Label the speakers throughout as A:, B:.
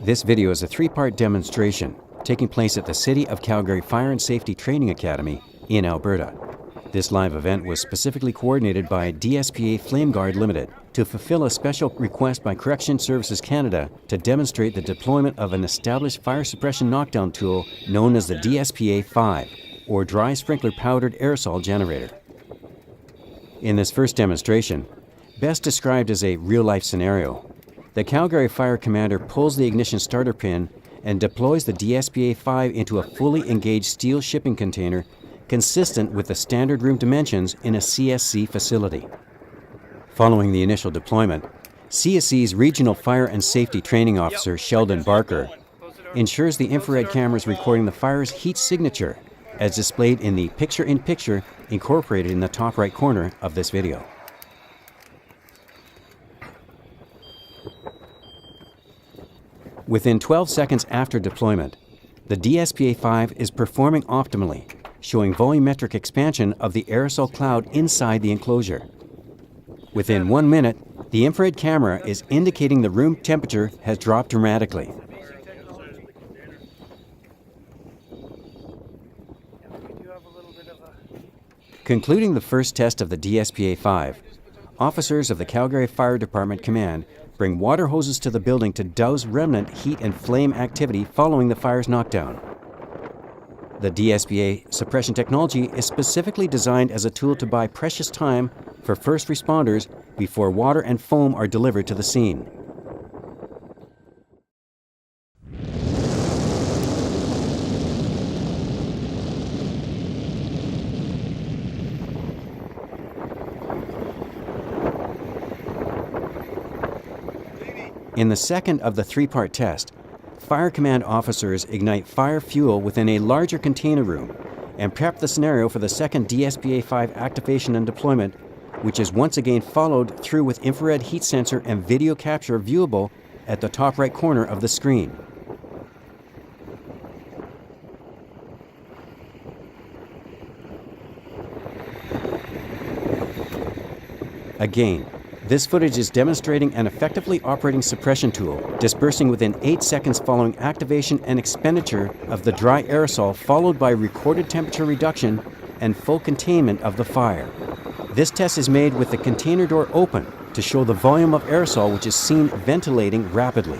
A: This video is a three-part demonstration taking place at the City of Calgary Fire and Safety Training Academy in Alberta. This live event was specifically coordinated by DSPA Flameguard Limited to fulfill a special request by Correctional Services Canada to demonstrate the deployment of an established fire suppression knockdown tool known as the DSPA-5, or Dry Sprinkler Powdered Aerosol Generator. In this first demonstration, best described as a real-life scenario, the Calgary Fire Commander pulls the ignition starter pin and deploys the DSPA-5 into a fully engaged steel shipping container consistent with the standard room dimensions in a CSC facility. Following the initial deployment, CSC's Regional Fire and Safety Training Officer Sheldon Barker ensures the infrared cameras recording the fire's heat signature as displayed in the picture-in-picture incorporated in the top right corner of this video. Within 12 seconds after deployment, the DSPA-5 is performing optimally, showing volumetric expansion of the aerosol cloud inside the enclosure. Within 1 minute, the infrared camera is indicating the room temperature has dropped dramatically. Concluding the first test of the DSPA-5, officers of the Calgary Fire Department Command bring water hoses to the building to douse remnant heat and flame activity following the fire's knockdown. The DSPA suppression technology is specifically designed as a tool to buy precious time for first responders before water and foam are delivered to the scene. In the second of the three-part test, Fire Command officers ignite fire fuel within a larger container room and prep the scenario for the second DSPA-5 activation and deployment, which is once again followed through with infrared heat sensor and video capture viewable at the top right corner of the screen. Again, this footage is demonstrating an effectively operating suppression tool, dispersing within 8 seconds following activation and expenditure of the dry aerosol, followed by recorded temperature reduction and full containment of the fire. This test is made with the container door open to show the volume of aerosol which is seen ventilating rapidly.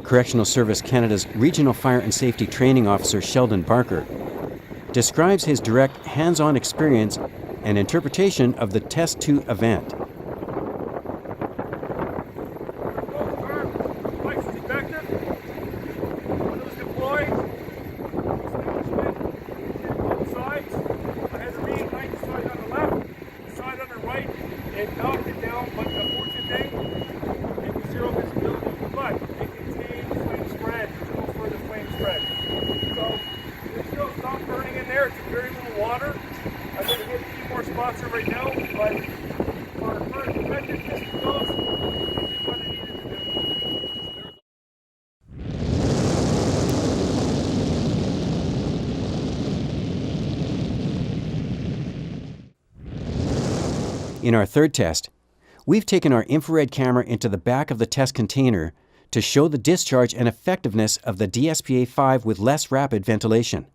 A: Correctional Service Canada's Regional Fire and Safety Training Officer Sheldon Barker describes his direct hands-on experience and interpretation of the Test 2 event.
B: Right now, but for first effectiveness goes, what it needed
A: to do. In our third test, we've taken our infrared camera into the back of the test container to show the discharge and effectiveness of the DSPA-5 with less rapid ventilation.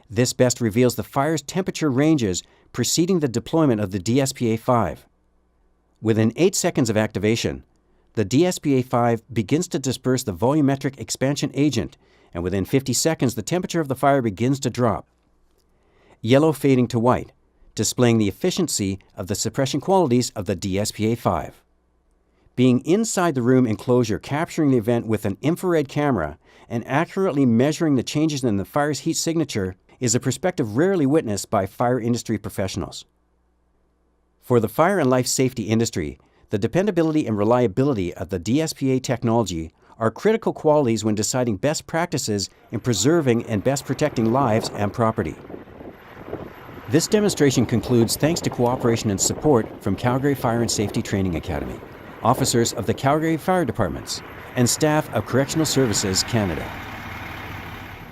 A: This best reveals the fire's temperature ranges preceding the deployment of the DSPA-5. Within 8 seconds of activation, the DSPA-5 begins to disperse the volumetric expansion agent, and within 50 seconds the temperature of the fire begins to drop. Yellow fading to white, displaying the efficiency of the suppression qualities of the DSPA-5. Being inside the room enclosure, capturing the event with an infrared camera and accurately measuring the changes in the fire's heat signature is a perspective rarely witnessed by fire industry professionals. For the fire and life safety industry, the dependability and reliability of the DSPA technology are critical qualities when deciding best practices in preserving and best protecting lives and property. This demonstration concludes thanks to cooperation and support from Calgary Fire and Safety Training Academy, officers of the Calgary Fire Departments, and staff of Correctional Services Canada.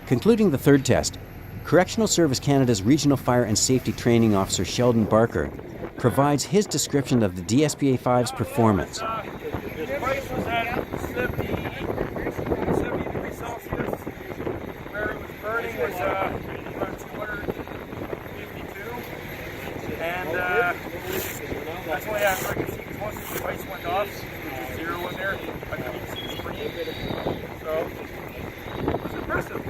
A: Concluding the third test, Correctional Service Canada's Regional Fire and Safety Training Officer Sheldon Barker provides his description of the DSPA-5's performance.
B: His price was at 70 degrees Celsius. Where it was burning was around 252. And that's why after I could see, because once the price went off, which was 0 in there, I couldn't see the screen. So it was impressive.